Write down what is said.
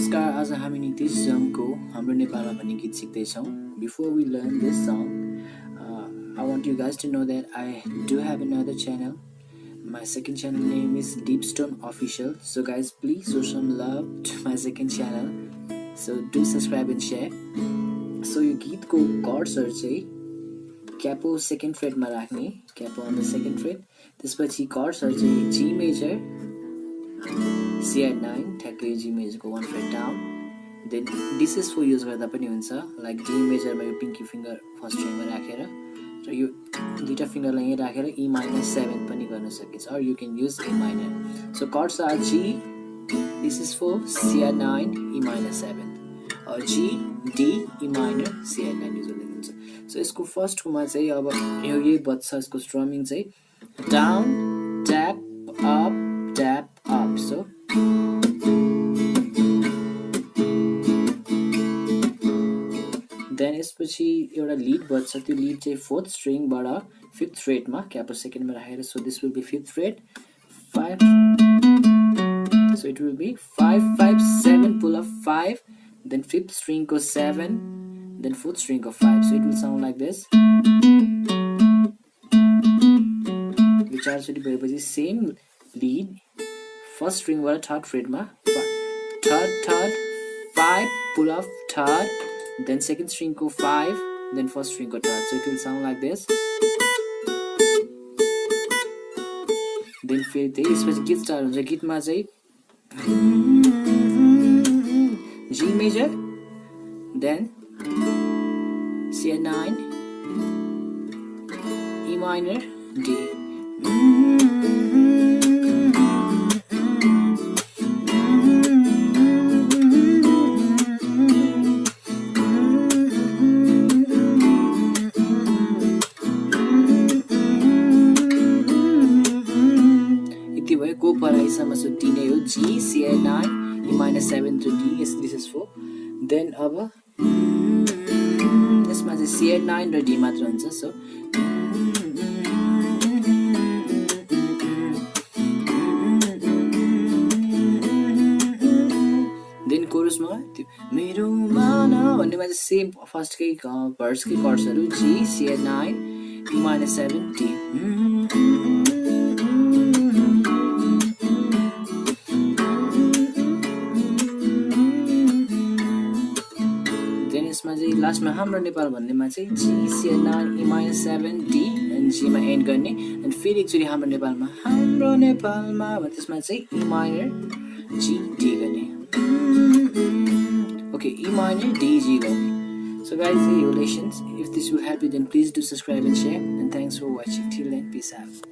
नमस्कार, आज हामी नीतेश जंगको हाम्रो नेपालमा भन्ने गीत सिक्दैछौँ. Before we learn this song, I want you guys to know that I do have another channel. My second channel name is Deepstone Official. So guys, please show some love to my second channel. So do subscribe and share. So यो गीतको chordsहरु चाहिँ capo second फ्रेटमा राख्ने, capo on the second fret. त्यसपछि chordsहरु चाहिँ G major, C9, ठ्याक्कै G major को 1 fret down. Then this is for use गर्दा पनि हुन्छ, like D major मा यो pinky finger first string मा राखेर र यो दुईटा फिंगरलाई यहाँ राखेर E minor 7 पनि गर्न सकिन्छ, or you can use E minor. So chords are G, this is for C9, E minor 7, or G, D, E minor, C9 use गर्दै हुन्छ. So यसको फर्स्ट कोमा चाहिँ अब यो यही बज्छ, यसको स्ट्रमिङ चाहिँ down, tap, up, tap, up. So then यसपछि एउटा लीड बज्छ, त्यो लीड चाहिँ 4th string बाट 5th fret मा क्यापो सेकेन्ड मा राखेर, so this will be 5th fret 5, so it will be 5 5 7 pull up 5, then 5th string को 7, then 4th string को 5, so it will sound like this. यो चारचोटी भएपछि same lead first string बाट 3rd fret मा 3rd 5 pull up 3rd, then 2nd string को 5, then 1st string को 3rd, so it will sound like this. Then फेरि त्यही यसपछि गीत स्टार्ट हुन्छ. गीतमा चाहिँ G major, then C9, E minor, D. यति भयो को पराइसम्म, सो D नै हो. G, C9, E minor 7 to D, yes, this is 4. Then अब यसमा चाहिँ C9 र D मात्र हुन्छ, so then कोरसमा त्यो मेरो मान भन्नेमा चाहिँ same फर्स्टकै भर्सकै कर्ड्सहरु G, C9, E minor 7, D. यसमा चाहिँ लास्टमा हाम्रो नेपाल भन्नेमा चाहिँ G, C9, E minor 7, D and G मा एन्ड गर्ने, and फेरि एकचोटी हाम्रो नेपालमा हाम्रो नेपालमा त्यसमा चाहिँ E minor, G, D गर्ने. Okay, E minor, D, G गर्ने. So guys, your lessons. If this will help you, then please do subscribe and share, and thanks for watching. Till then, peace out.